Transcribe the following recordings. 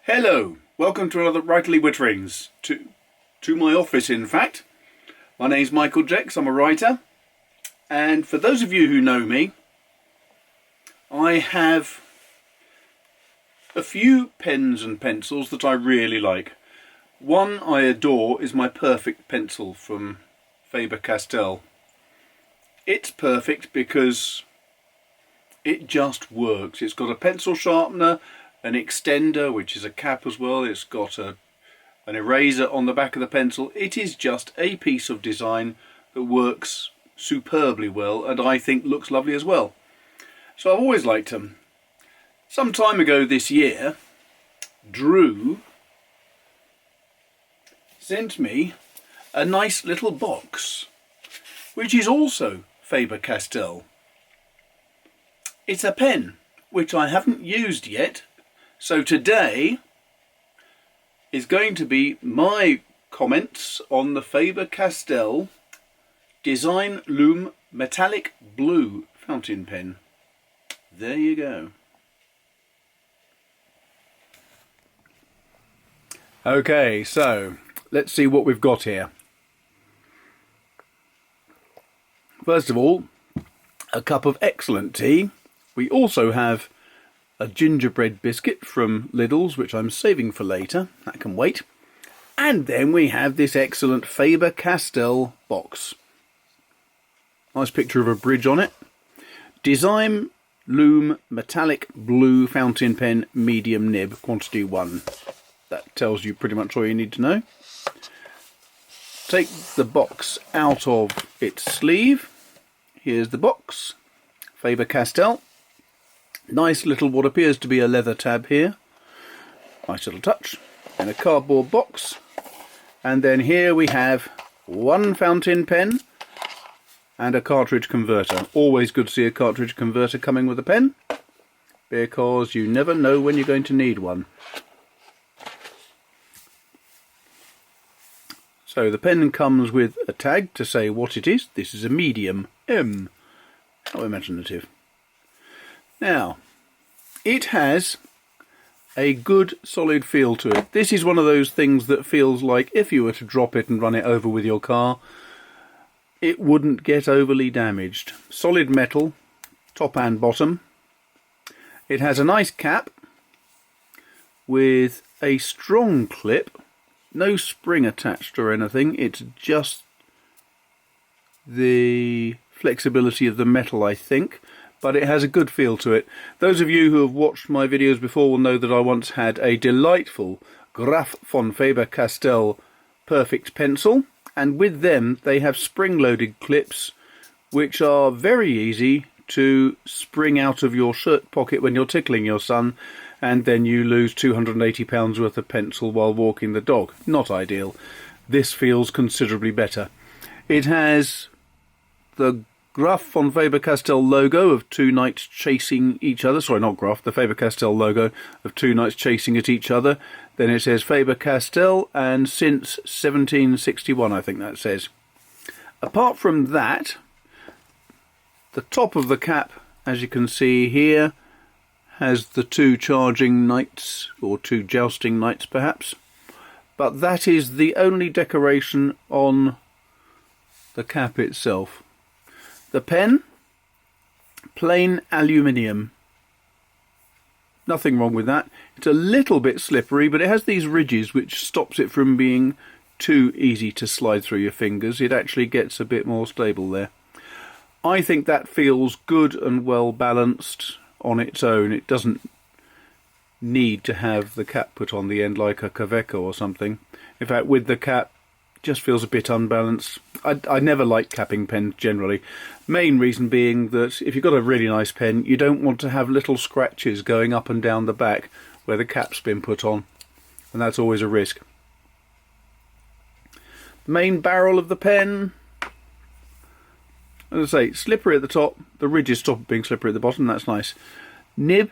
Hello, welcome to another Writerly Witterings, to my office in fact. My name's Michael Jex, I'm a writer, and for those of you who know me, I have a few pens and pencils that I really like. One I adore is my Perfect pencil from Faber Castell. It's perfect because it just works. It's got a pencil sharpener, an extender, which is a cap as well. It's got an eraser on the back of the pencil. It is just a piece of design that works superbly well, and I think looks lovely as well. So I've always liked them. Some time ago this year, Drew sent me a nice little box, which is also Faber Castell. It's a pen, which I haven't used yet. So today is going to be my comments on the Faber Castell Design Loom Metallic Blue fountain pen. There you go. Okay, so let's see what we've got here. First of all, a cup of excellent tea. We also have a gingerbread biscuit from Lidl's, which I'm saving for later. That can wait. And then we have this excellent Faber Castell box. Nice picture of a bridge on it. Design Loom Metallic Blue Fountain Pen Medium Nib, quantity 1. That tells you pretty much all you need to know. Take the box out of its sleeve. Here's the box. Faber Castell. Nice little what appears to be a leather tab here. Nice little touch. And a cardboard box. And then here we have one fountain pen and a cartridge converter. Always good to see a cartridge converter coming with a pen, because you never know when you're going to need one. So the pen comes with a tag to say what it is. This is a medium M. How imaginative. Now, it has a good solid feel to it. This is one of those things that feels like if you were to drop it and run it over with your car, it wouldn't get overly damaged. Solid metal, top and bottom. It has a nice cap with a strong clip. No spring attached or anything. It's just the flexibility of the metal, I think. But it has a good feel to it. Those of you who have watched my videos before will know that I once had a delightful Graf von Faber-Castell Perfect pencil, and with them they have spring-loaded clips which are very easy to spring out of your shirt pocket when you're tickling your son, and then you lose £280 worth of pencil while walking the dog. Not ideal. This feels considerably better. It has the Graf von Faber-Castell logo of two knights chasing each other. Sorry, not Graf, the Faber-Castell logo of two knights chasing at each other. Then it says Faber-Castell, and since 1761, I think that says. Apart from that, the top of the cap, as you can see here, has the two charging knights, or two jousting knights perhaps. But that is the only decoration on the cap itself. The pen, plain aluminium. Nothing wrong with that. It's a little bit slippery, but it has these ridges which stops it from being too easy to slide through your fingers. It actually gets a bit more stable there. I think that feels good and well balanced on its own. It doesn't need to have the cap put on the end like a Kaweco or something. In fact, with the cap, just feels a bit unbalanced. I never like capping pens generally. Main reason being that if you've got a really nice pen, you don't want to have little scratches going up and down the back where the cap's been put on, and that's always a risk. The main barrel of the pen, as I say, slippery at the top, the ridges stop being slippery at the bottom, that's nice. Nib,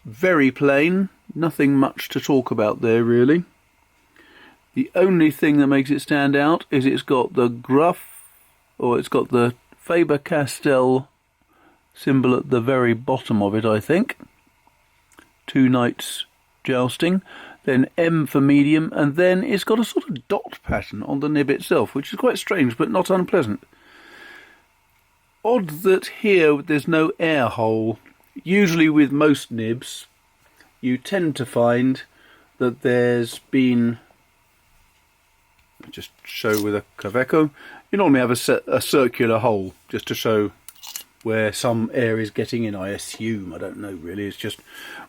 very plain, nothing much to talk about there really. The only thing that makes it stand out is it's got the it's got the Faber Castell symbol at the very bottom of it, I think. Two knights jousting, then M for medium, and then it's got a sort of dot pattern on the nib itself, which is quite strange but not unpleasant. Odd that here there's no air hole. Usually with most nibs you tend to find that there's been, just show with a Kaveco, you normally have a circular hole just to show where some air is getting in, I assume. I don't know really, it's just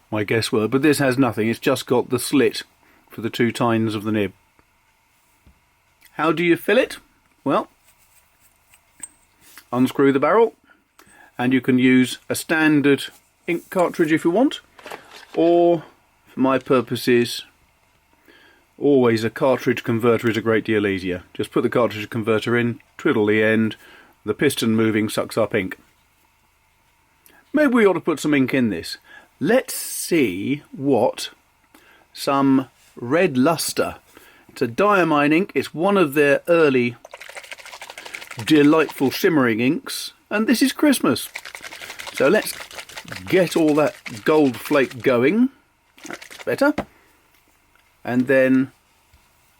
my guesswork. But this has nothing, it's just got the slit for the two tines of the nib. How do you fill it? Well, unscrew the barrel, and you can use a standard ink cartridge if you want, or for my purposes, always a cartridge converter is a great deal easier. Just put the cartridge converter in, twiddle the end, the piston moving sucks up ink. Maybe we ought to put some ink in this. Let's see what some red luster. It's a diamine ink. It's one of their early delightful shimmering inks, and this is Christmas. So let's get all that gold flake going. That's better. And then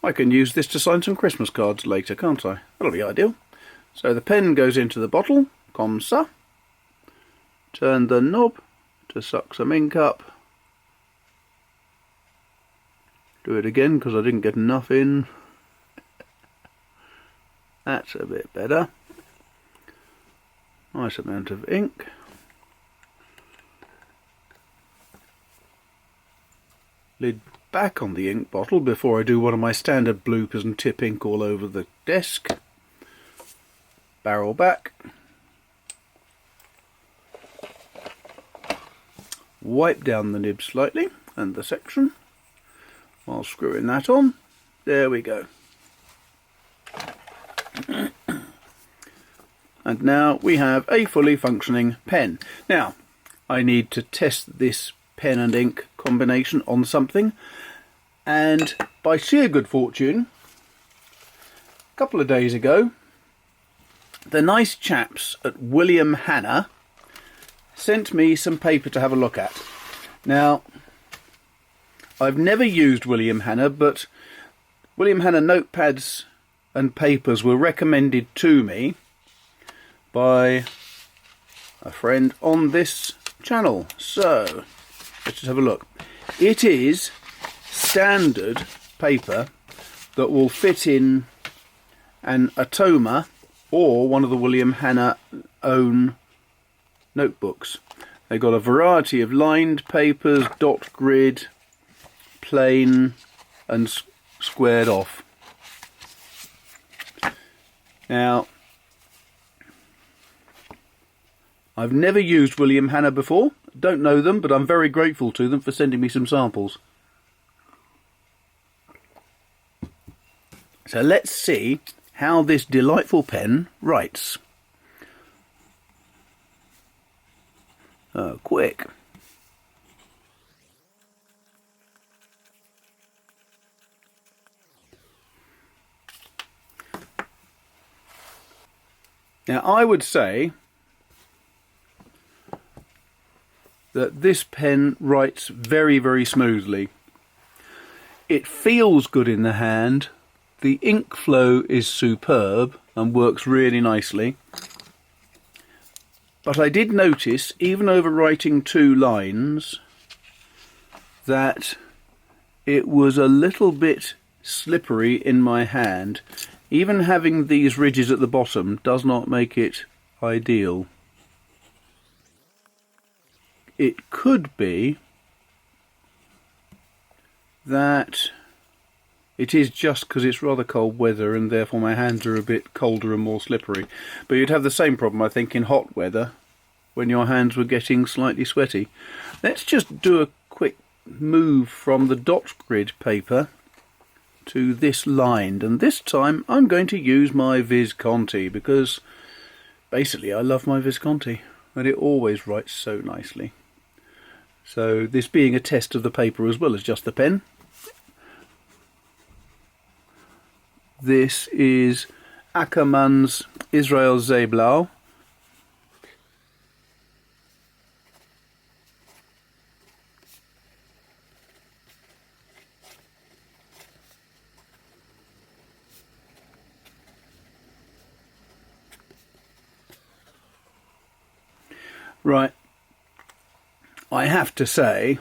I can use this to sign some Christmas cards later, can't I? That'll be ideal. So the pen goes into the bottle, comme ça. Turn the knob to suck some ink up. Do it again because I didn't get enough in. That's a bit better. Nice amount of ink. Lid back on the ink bottle before I do one of my standard bloopers and tip ink all over the desk. Barrel back. Wipe down the nib slightly and the section while screwing that on. There we go. And now we have a fully functioning pen. Now I need to test this pen and ink combination on something, and by sheer good fortune, a couple of days ago, the nice chaps at William Hanna sent me some paper to have a look at. Now, I've never used William Hanna, but William Hanna notepads and papers were recommended to me by a friend on this channel. So, let's just have a look. It is standard paper that will fit in an Atoma or one of the William Hanna own notebooks. They've got a variety of lined papers, dot grid, plain and squared off. Now, I've never used William Hanna before, don't know them, but I'm very grateful to them for sending me some samples. So let's see how this delightful pen writes. Oh, quick. Now I would say that this pen writes very, very smoothly. It feels good in the hand. The ink flow is superb and works really nicely. But I did notice, even over writing 2 lines, that it was a little bit slippery in my hand. Even having these ridges at the bottom does not make it ideal. It could be that it is just because it's rather cold weather and therefore my hands are a bit colder and more slippery. But you'd have the same problem, I think, in hot weather when your hands were getting slightly sweaty. Let's just do a quick move from the dot grid paper to this lined, and this time I'm going to use my Visconti because basically I love my Visconti and it always writes so nicely. So this being a test of the paper as well as just the pen. This is Ackermann's Israel Seeblau. Right, I have to say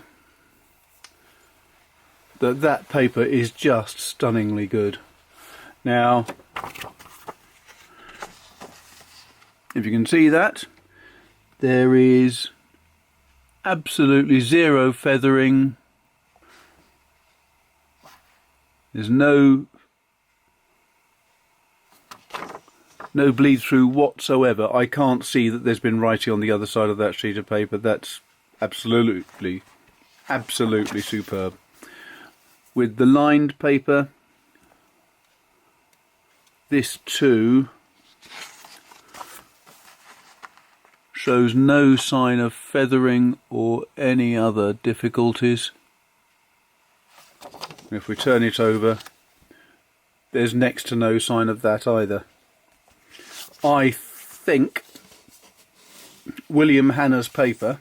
that that paper is just stunningly good. Now, if you can see that, there is absolutely zero feathering. There's no bleed through whatsoever. I can't see that there's been writing on the other side of that sheet of paper. That's absolutely superb. With the lined paper, this too shows no sign of feathering or any other difficulties. If we turn it over, there's next to no sign of that either. I think William Hanna's paper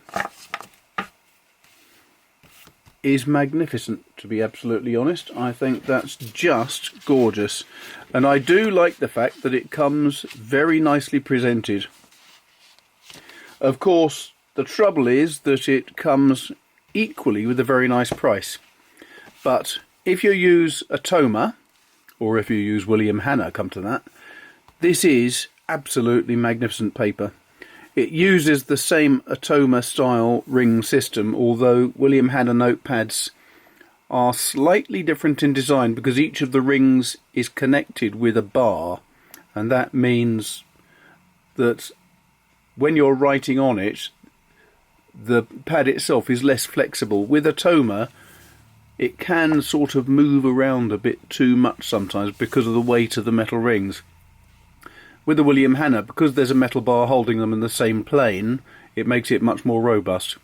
is magnificent, to be absolutely honest. I think that's just gorgeous. And I do like the fact that it comes very nicely presented. Of course, the trouble is that it comes equally with a very nice price. But if you use Atoma, or if you use William Hanna, come to that, this is absolutely magnificent paper. It uses the same Atoma style ring system, although William Hanna notepads are slightly different in design because each of the rings is connected with a bar, and that means that when you're writing on it, the pad itself is less flexible. With Atoma, it can sort of move around a bit too much sometimes because of the weight of the metal rings. With the William Hanna, because there's a metal bar holding them in the same plane, it makes it much more robust.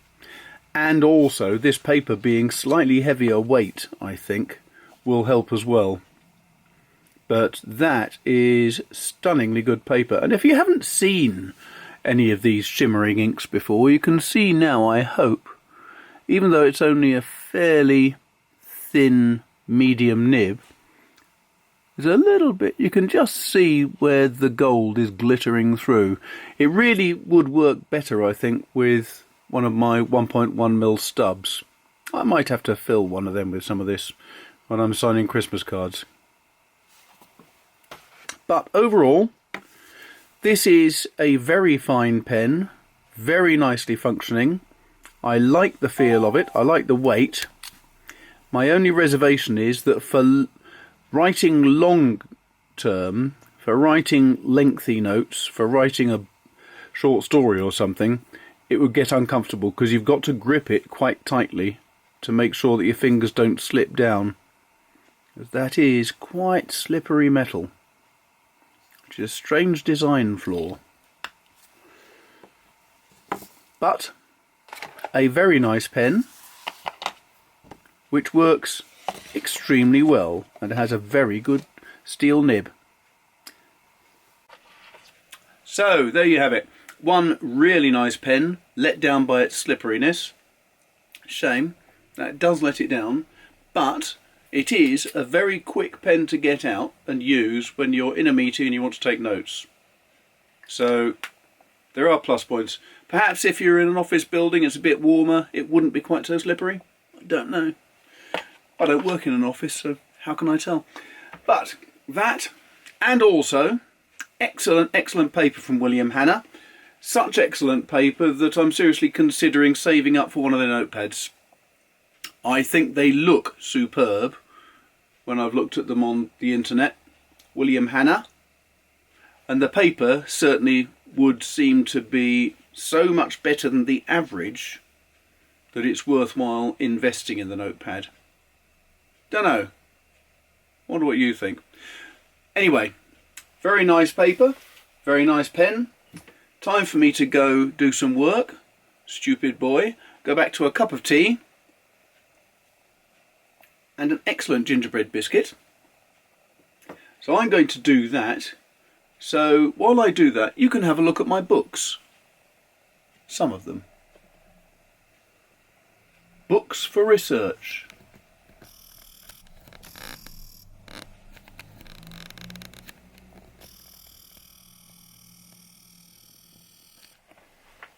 And also, this paper being slightly heavier weight, I think, will help as well. But that is stunningly good paper. And if you haven't seen any of these shimmering inks before, you can see now, I hope, even though it's only a fairly thin medium nib, there's a little bit, you can just see where the gold is glittering through. It really would work better, I think, with one of my 1.1mm stubs. I might have to fill one of them with some of this when I'm signing Christmas cards. But overall, this is a very fine pen, very nicely functioning. I like the feel of it, I like the weight. My only reservation is that for writing long term, for writing lengthy notes, for writing a short story or something, it would get uncomfortable because you've got to grip it quite tightly to make sure that your fingers don't slip down. That is quite slippery metal, which is a strange design flaw. But a very nice pen, which works extremely well and has a very good steel nib. So there you have it. One really nice pen, let down by its slipperiness. Shame that does let it down, but it is a very quick pen to get out and use when you're in a meeting and you want to take notes. So there are plus points. Perhaps if you're in an office building, it's a bit warmer, it wouldn't be quite so slippery. I don't know. I don't work in an office, so how can I tell? But that, and also excellent paper from William Hanna. Such excellent paper that I'm seriously considering saving up for one of their notepads. I think they look superb when I've looked at them on the internet. William Hanna. And the paper certainly would seem to be so much better than the average that it's worthwhile investing in the notepad. Don't know. Wonder what you think. Anyway, very nice paper, very nice pen. Time for me to go do some work. Stupid boy. Go back to a cup of tea and an excellent gingerbread biscuit. So I'm going to do that. So while I do that, you can have a look at my books. Some of them. Books for research.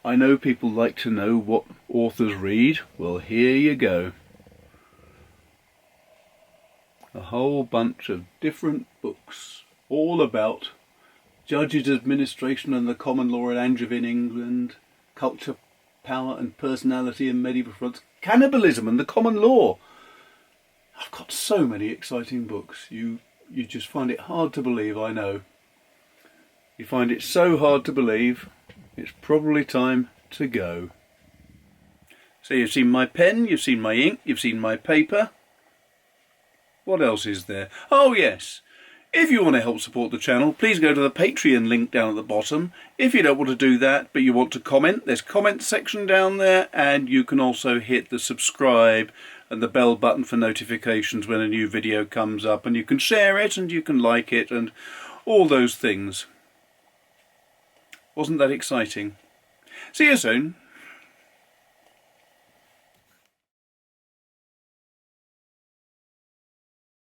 I know people like to know what authors read. Well, here you go. A whole bunch of different books, all about judges, administration and the common law in Angevin, England, culture, power and personality in medieval France, cannibalism and the common law. I've got so many exciting books. You just find it hard to believe, I know. You find it so hard to believe, it's probably time to go. So you've seen my pen, you've seen my ink, you've seen my paper. What else is there? Oh yes, if you want to help support the channel, please go to the Patreon link down at the bottom. If you don't want to do that, but you want to comment, there's a comment section down there, and you can also hit the subscribe and the bell button for notifications when a new video comes up, and you can share it and you can like it and all those things. Wasn't that exciting? See you soon.